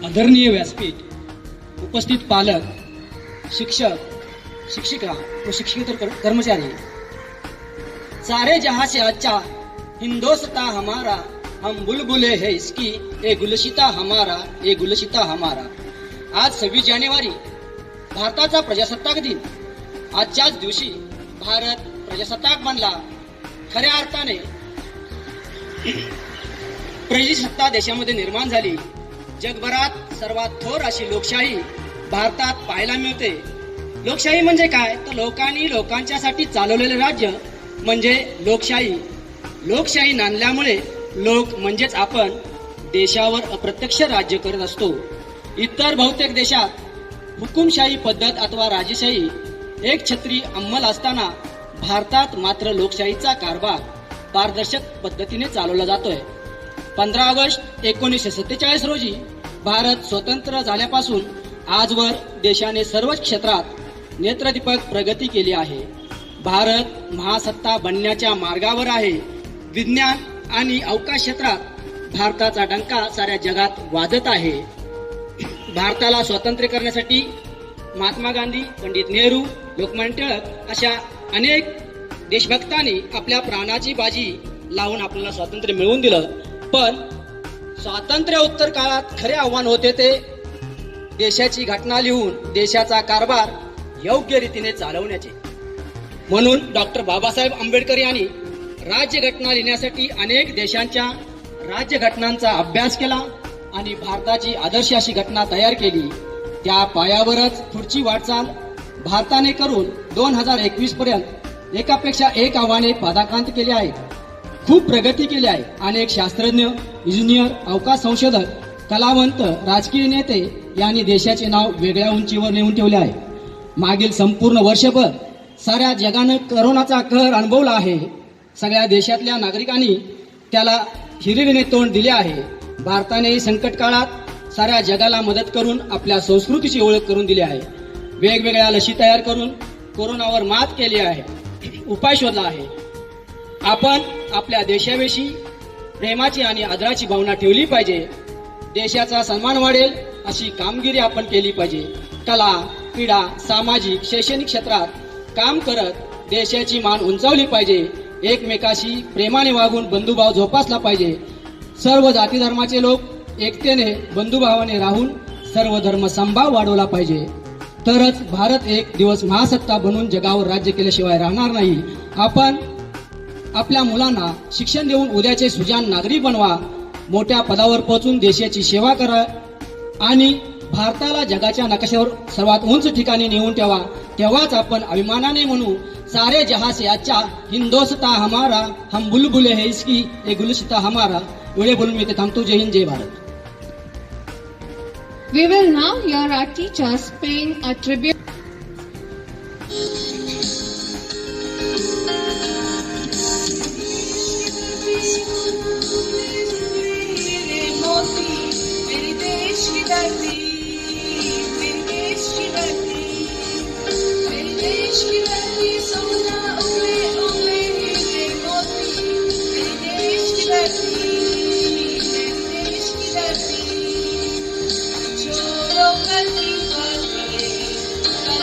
आदरणीय व्यासपीठ, उपस्थित पालक, शिक्षक, शिक्षिका व शिक्षकेतर कर्मचारी, सारे जहां से अच्छा हिंदोस्तां हमारा, हम बुलबुले है इसकी, ए गुलशिता हमारा, ए गुलशिता हमारा. आज 26 जानेवारी भारताचा प्रजासत्ताक दिन. आजच्याच दिवशी भारत प्रजासत्ताक बनला. खऱ्या अर्थाने प्रजासत्ता देशामध्ये निर्माण झाली. जगभरात सर्वात थोर अशी लोकशाही भारतात पाहायला मिळते. लोकशाही म्हणजे काय, तर लोकांनी लोकांच्यासाठी चालवलेले राज्य म्हणजे लोकशाही. लोकशाही नांदल्यामुळे लोक म्हणजेच आपण देशावर अप्रत्यक्ष राज्य करत असतो. इतर बहुतेक देशात हुकुमशाही पद्धत अथवा राजेशाही एक छत्री अंमल असताना भारतात मात्र लोकशाहीचा कारभार पारदर्शक पद्धतीने चालवला जातोय. 15 ऑगस्ट 1947 रोजी भारत स्वतंत्र झाल्यापासून आजवर देशाने सर्वच क्षेत्रात नेत्रदीपक प्रगती केली आहे. भारत महासत्ता बनण्याच्या मार्गावर आहे. विज्ञान आणि अवकाश क्षेत्रात भारताचा डंका साऱ्या जगात वाजत आहे. भारताला स्वातंत्र्य करण्यासाठी महात्मा गांधी, पंडित नेहरू, लोकमान्य टिळक अशा अनेक देशभक्तांनी आपल्या प्राणाची बाजी लावून आपल्याला स्वातंत्र्य मिळवून दिलं. पण स्वातंत्र्य उत्तर काळात खरे आव्हान होते ते देशाची घटना लिहून देशाचा कारभार योग्य रीतीने चालवण्याचे. म्हणून डॉक्टर बाबासाहेब आंबेडकर यांनी राज्यघटना लिहिण्यासाठी अनेक देशांच्या राज्यघटनांचा अभ्यास केला आणि भारताची आदर्श अशी घटना तयार केली. त्या पायावरच पुढची वाटचाल भारताने करून 2021 पर्यंत एकापेक्षा एक आव्हाने पादाक्रांत केली आहेत. खूप प्रगती केली आहे. अनेक शास्त्रज्ञ, इंजिनियर, अवकाश संशोधक, कलावंत, राजकीय नेते यांनी देशाचे नाव वेगळ्या उंचीवर नेऊन ठेवले आहे. मागील संपूर्ण वर्षभर साऱ्या जगानं करोनाचा कहर अनुभवला आहे. सगळ्या देशातल्या नागरिकांनी त्याला हिरिरीने तोंड दिले आहे. भारताने संकट काळात साऱ्या जगाला मदत करून आपल्या संस्कृतीची ओळख करून दिली आहे. वेगवेगळ्या लशी तयार करून कोरोनावर मात केली आहे, उपाय शोधला आहे. आपण आपल्या देशाविषयी प्रेमाची आणि आदराची भावना ठेवली पाहिजे. देशाचा सन्मान वाढेल अशी कामगिरी आपण केली पाहिजे. कला, क्रीडा, सामाजिक, शैक्षणिक क्षेत्रात काम करत देशाची मान उंचावली पाहिजे. एकमेकाशी प्रेमाने वागून बंधुभाव जोपासला पाहिजे. सर्व जाती धर्माचे लोक एकतेने बंधुभावाने राहून सर्व धर्म समभाव वाढवला पाहिजे. तरच भारत एक दिवस महासत्ता बनून जगावर राज्य केल्याशिवाय राहणार नाही. आपण आपल्या मुलांना शिक्षण देऊन उद्याचे सुजाण नागरिक बनवा. मोठ्या पदावर पोहोचून देशाची सेवा करा आणि भारताला जगाच्या नकाशावर सर्वात उंच ठिकाणी नेऊन ठेवा. तेव्हाच आपण अभिमानाने म्हणू, सारे जहां से अच्छा हिंदोस्तां हमारा, हम बुलबुले है इसकी, ए गुलशिता हमारा. एवढे बोलून मी ते थांबतो. जय हिंद, जय Bharat. We will now hear our teachers paying a tribute. मेरे देश की धरती, मेरे देश की धरती, मेरे देश की धरती सोना उगले उगले हीरे मोती. मेरे देश की धरती, मेरे देश की धरती, छोड़ो कल की बात करे, कल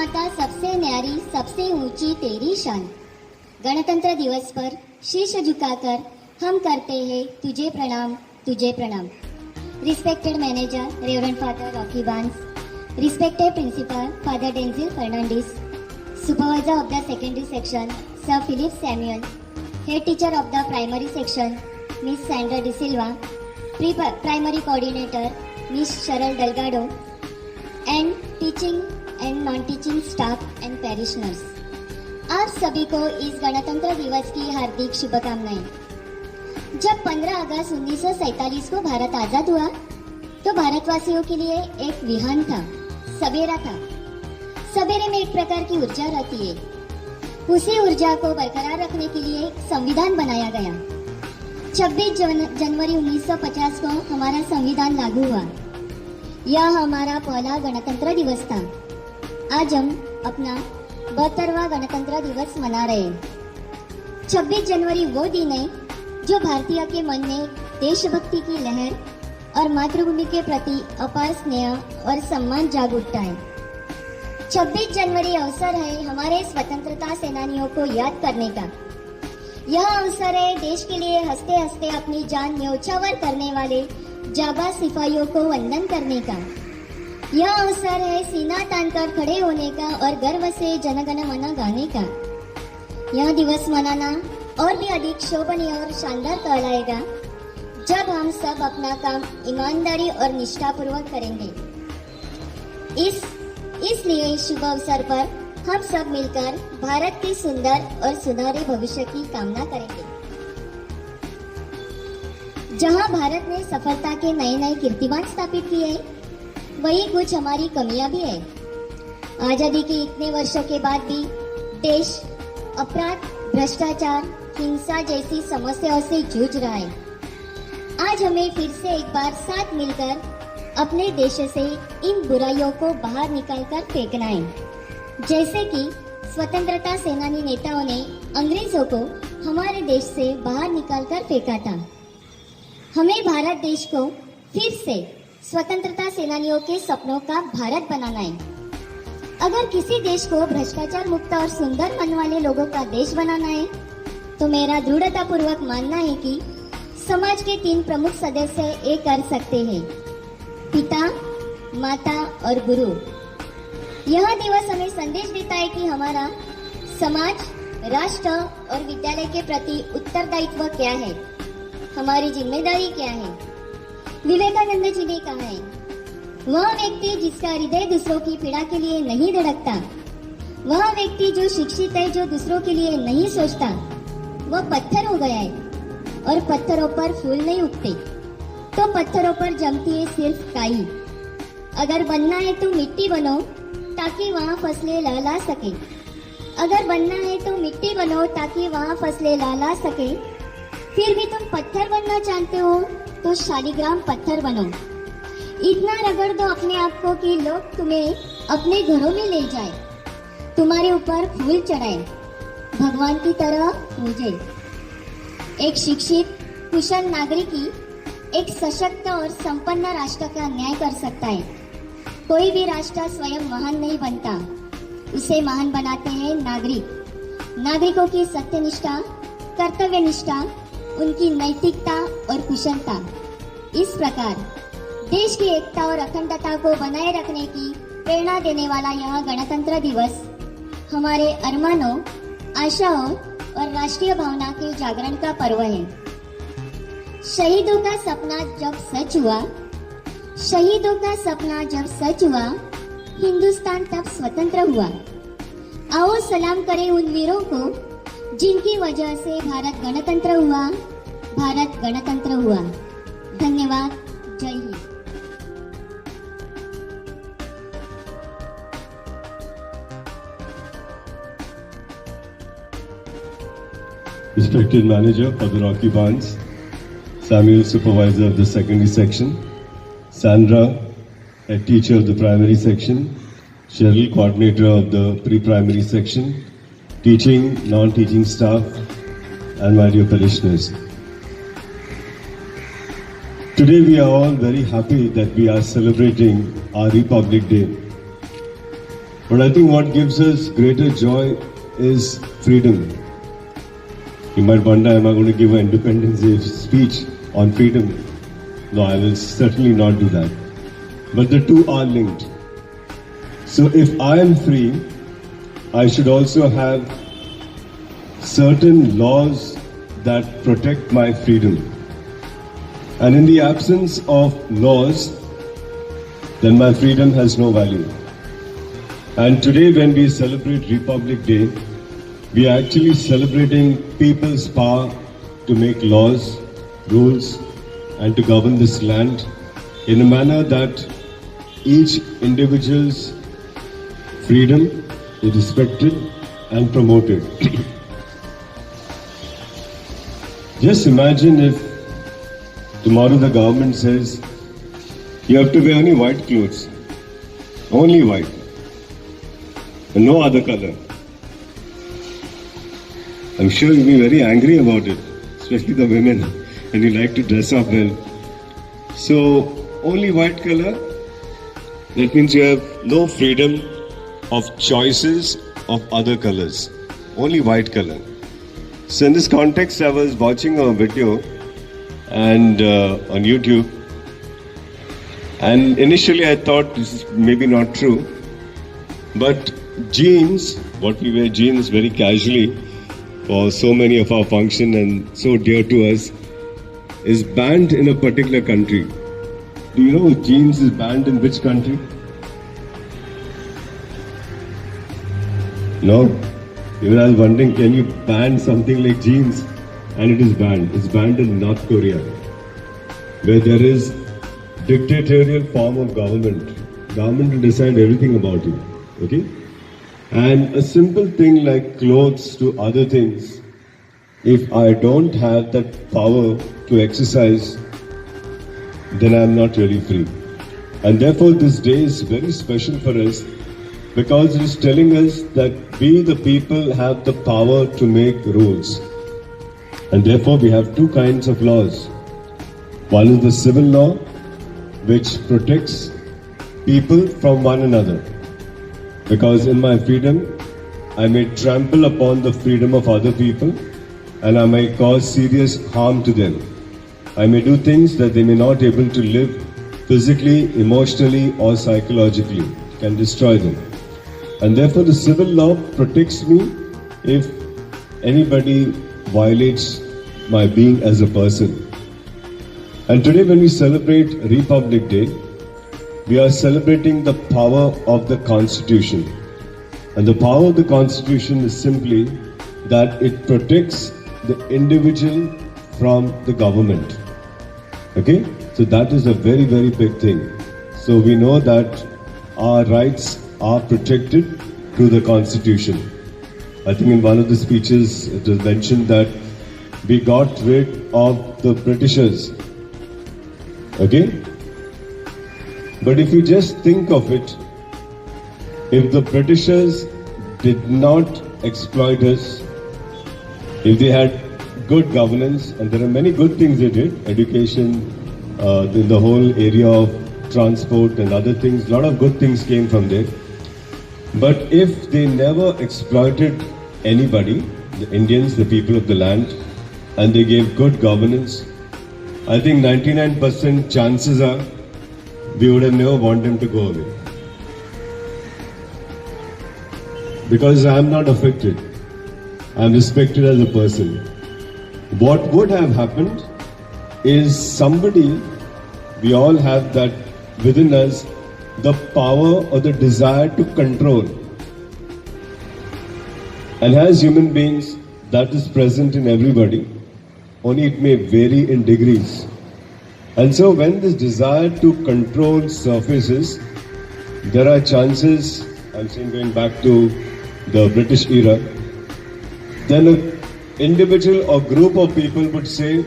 माता सबसे न्यारी सबसे ऊंची तेरी शान। गणतंत्र दिवस पर शीश झुकाकर हम करते हैं तुझे प्रणाम, तुझे प्रणाम। Respected manager reverend father Rocky बांस, respected principal Father Denzil Fernandez, supervisor of the secondary section Sir Philip Samuel, head teacher of the primary section Miss Sandra De Silva, primary coordinator Miss Cheryl Delgado, and teaching and non-teaching staff and parishioners. आप सभी को इस गणतंत्र दिवस की हार्दिक शुभकामनाएं। जब 15 अगस्त 1947 को भारत आजाद हुआ तो भारतवासियों के लिए एक विहान था, सवेरा था। सवेरे में एक प्रकार की ऊर्जा रहती है। उसी ऊर्जा को बरकरार रखने के लिए संविधान बनाया गया। 26 जनवरी 1950 को हमारा संविधान लागू हुआ। यह हमारा पहला गणतंत्र दिवस था। आज हम अपना 72वां गणतंत्र दिवस मना रहे हैं। 26 जनवरी वो दिन है जो भारतीय के मन में देशभक्ति की लहर और मातृभूमि के प्रति अपार स्नेह और सम्मान जाग उठता है। 26 जनवरी अवसर है हमारे स्वतंत्रता सेनानियों को याद करने का। यह अवसर है देश के लिए हंसते हंसते अपनी जान न्यौछावर करने वाले जाबाज सिपाहियों को वंदन करने का। यह अवसर है सीना तानकर खड़े होने का और गर्व से जनगण मन गाने का। यह दिवस मनाना और भी अधिक शोभनीय और शानदार कहलाएगा जब हम सब अपना काम ईमानदारी और निष्ठापूर्वक करेंगे। इसलिए इस शुभ अवसर पर हम सब मिलकर भारत के सुंदर और सुनहरे भविष्य की कामना करेंगे। जहां भारत ने सफलता के नए नए कीर्तिमान स्थापित किए, वहीं कुछ हमारी कमियां भी है। आजादी के इतने वर्षों के बाद भी देश अपराध, भ्रष्टाचार, हिंसा जैसी समस्याओं से जूझ रहा है। आज हमें फिर से एक बार साथ मिलकर अपने देश से इन बुराइयों को बाहर निकालकर फेंकना है। जैसे कि स्वतंत्रता सेनानी नेताओं ने अंग्रेजों को हमारे देश से बाहर निकालकर फेंका था। हमें भारत देश को फिर से स्वतंत्रता सेनानियों के सपनों का भारत बनाना है। अगर किसी देश को भ्रष्टाचार मुक्त और सुंदर मन वाले लोगों का देश बनाना है तो मेरा दृढ़तापूर्वक मानना है कि समाज के 3 प्रमुख सदस्य ये कर सकते हैं: पिता, माता और गुरु। यह दिवस हमें संदेश देता है कि हमारा समाज, राष्ट्र और विद्यालय के प्रति उत्तरदायित्व क्या है, हमारी जिम्मेदारी क्या है। विवेकानंद जी ने कहा है, वह व्यक्ति जिसका हृदय दूसरों की पीड़ा के लिए नहीं धड़कता, वह व्यक्ति जो शिक्षित है, जो दूसरों के लिए नहीं सोचता, वह पत्थर हो गया है और पत्थरों पर फूल नहीं उगते, तो पत्थरों पर जमती है सिर्फ काई। अगर बनना है तो मिट्टी बनो ताकि वहाँ फसलें लहला सके। अगर बनना है तो मिट्टी बनो ताकि वहाँ फसलें लहला सके। फिर भी तुम पत्थर बनना चाहते हो तो शालिग्राम पत्थर बनो। इतना रगड़ दो अपने आप को कि लोग तुम्हें अपने घरों में ले जाए, तुम्हारे ऊपर फूल चढ़ाए, भगवान की तरह पूजे। एक शिक्षित कुशल नागरिक ही एक सशक्त और संपन्न राष्ट्र का न्याय कर सकता है। कोई भी राष्ट्र स्वयं महान नहीं बनता, उसे महान बनाते हैं नागरिक। नागरिकों की सत्यनिष्ठा, कर्तव्यनिष्ठा, उनकी नैतिकता और कुशलता। इस प्रकार देश की एकता और अखंडता को बनाए रखने की प्रेरणा देने वाला यह गणतंत्र दिवस हमारे अरमानों, आशाओं और राष्ट्रीय भावना के जागरण का पर्व है। शहीदों का सपना जब सच हुआ, शहीदों का सपना जब सच हुआ, हिंदुस्तान तब स्वतंत्र हुआ। आओ सलाम करें उन वीरों को जिनकी वजह से भारत गणतंत्र हुआ, भारत गणतंत्र हुआ। धन्यवाद। जय Hind. Respected Manager Father Rocky Barnes, Samuel Supervisor of the Secondary Section, Sandra, Head Teacher of the Primary Section, Cheryl Coordinator of the Pre-Primary Section, Teaching, Non-Teaching Staff, and my dear parishioners. Today we are all very happy that we are celebrating our Republic Day. But I think what gives us greater joy is freedom. You might wonder, am I going to give an Independence Day speech on freedom? No, I will certainly not do that. But the two are linked. So if I am free, I should also have certain laws that protect my freedom. And in the absence of laws, then my freedom has no value. And today when we celebrate Republic Day, we are actually celebrating people's power to make laws, rules, and to govern this land in a manner that each individual's freedom is respected and promoted. Just imagine if tomorrow the government says you have to wear only white clothes, only white, and no other color. I'm sure you'll be very angry about it, especially the women, and you like to dress up well. So, only white color, that means you have no freedom of choices of other colors, only white color. So in this context, I was watching a video and on YouTube, and initially I thought this is maybe not true, but jeans, what we wear jeans very casually for so many of our function and so dear to us, is banned in a particular country. Do you know jeans is banned in which country? No? Even I was wondering, can you ban something like jeans? And it is banned. It's banned in North Korea, where there is dictatorial form of government. Government will decide everything about you. Okay? And a simple thing like clothes to other things, if I don't have that power to exercise, then I'm not really free. And therefore this day is very special for us because it is telling us that we the people have the power to make rules. And therefore we have two kinds of laws. One is the civil law, which protects people from one another. Because in my freedom, I may trample upon the freedom of other people and I may cause serious harm to them. I may do things that they may not be able to live physically, emotionally or psychologically, can destroy them. And therefore the civil law protects me if anybody violates my being as a person. And today when we celebrate Republic Day, we are celebrating the power of the Constitution. And the power of the Constitution is simply that it protects the individual from the government. Okay? So that is a very, very big thing. So we know that our rights are protected through the Constitution. I think in one of the speeches it was mentioned that we got rid of the Britishers. Okay? But if you just think of it, if the Britishers did not exploit us, if they had good governance, and there are many good things they did, education, in the whole area of transport and other things, a lot of good things came from there. But if they never exploited anybody, the Indians, the people of the land, and they gave good governance, I think 99% chances are we would have never wanted them to go away. Because I am not affected. I am respected as a person. What would have happened is somebody, we all have that within us, the power or the desire to control. And as human beings, that is present in everybody, only it may vary in degrees. And so when this desire to control surfaces, there are chances, I'm saying going back to the British era, then an individual or group of people would say,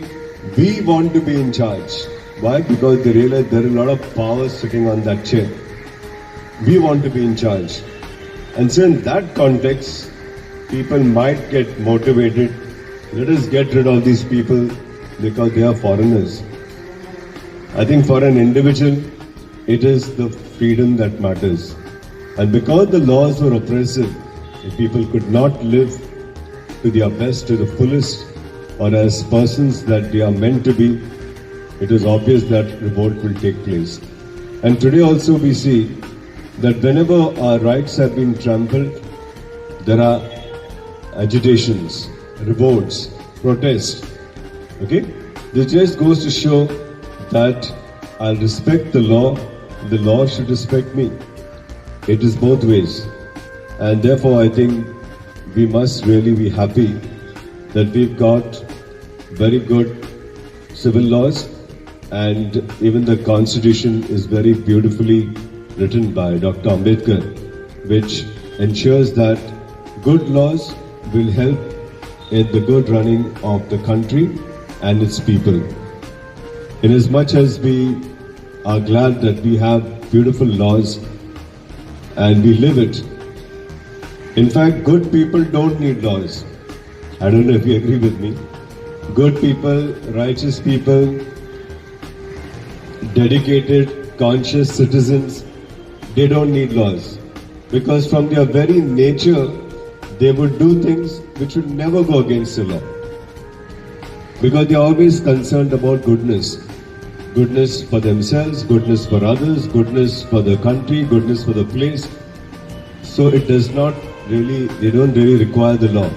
we want to be in charge. Why? Because they realize there is a lot of power sitting on that chair. We want to be in charge. And so in that context, people might get motivated. Let us get rid of these people because they are foreigners. I think for an individual, it is the freedom that matters. And because the laws were oppressive, if people could not live to their best, to the fullest, or as persons that they are meant to be, it is obvious that revolt will take place. And today also we see that whenever our rights have been trampled, there are agitations, revolts, protests. Okay? This just goes to show that I'll respect the law should respect me. It is both ways. And therefore I think we must really be happy that we've got very good civil laws, and even the constitution is very beautifully written by Dr. Ambedkar, which ensures that good laws will help in the good running of the country and its people. Inasmuch as we are glad that we have beautiful laws and we live it, in fact, good people don't need laws. I don't know if you agree with me. Good people, righteous people, dedicated, conscious citizens, they don't need laws. Because from their very nature, they would do things which would never go against the law. Because they are always concerned about goodness. Goodness for themselves, goodness for others, goodness for the country, goodness for the place. So it does not really, they don't really require the law.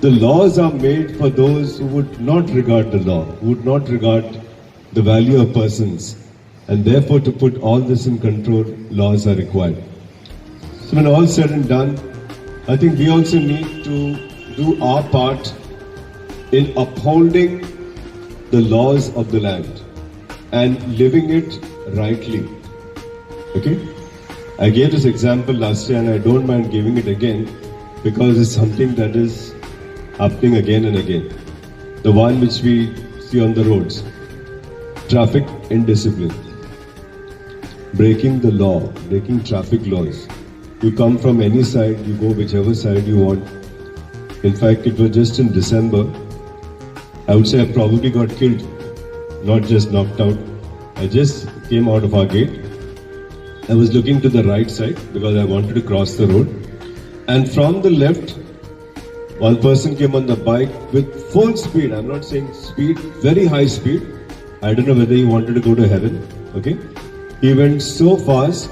The laws are made for those who would not regard the law, who would not regard the value of persons. And therefore, to put all this in control, laws are required. So when all said and done, I think we also need to do our part in upholding the laws of the land and living it rightly. Okay? I gave this example last year and I don't mind giving it again because it's something that is happening again and again. The one which we see on the roads. Traffic indiscipline. Breaking the law, breaking traffic laws. You come from any side, you go whichever side you want. In fact, it was just in December. I would say I probably got killed, not just knocked out. I just came out of our gate. I was looking to the right side because I wanted to cross the road. And from the left, one person came on the bike with full speed. I'm not saying speed, very high speed. I don't know whether he wanted to go to heaven. Okay? He went so fast,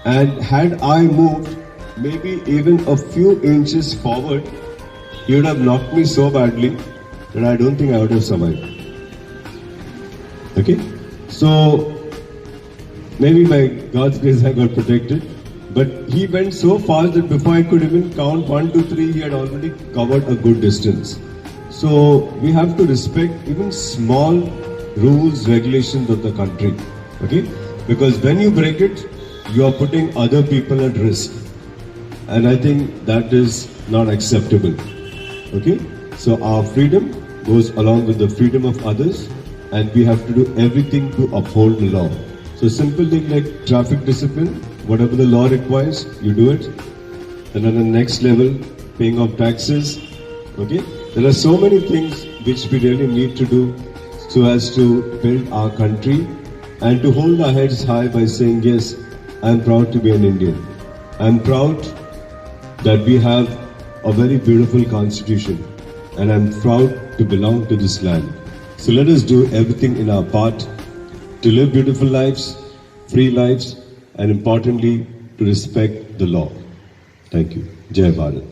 and had I moved maybe even a few inches forward, he would have knocked me so badly that I don't think I would have survived. Okay? So, maybe by God's grace I got protected. But he went so fast that before I could even count 1, 2, 3, he had already covered a good distance. So, we have to respect even small rules, regulations of the country. Okay? Because when you break it, you are putting other people at risk. And I think that is not acceptable. Okay? So our freedom goes along with the freedom of others, and we have to do everything to uphold the law. So simple thing like traffic discipline, whatever the law requires, you do it. And on the next level, paying of taxes. Okay? There are so many things which we really need to do so as to build our country and to hold our heads high by saying, yes, I am proud to be an Indian. I am proud that we have a very beautiful constitution, and I am proud to belong to this land. So let us do everything in our part to live beautiful lives, free lives, and importantly, to respect the law. Thank you. Jai Bharat.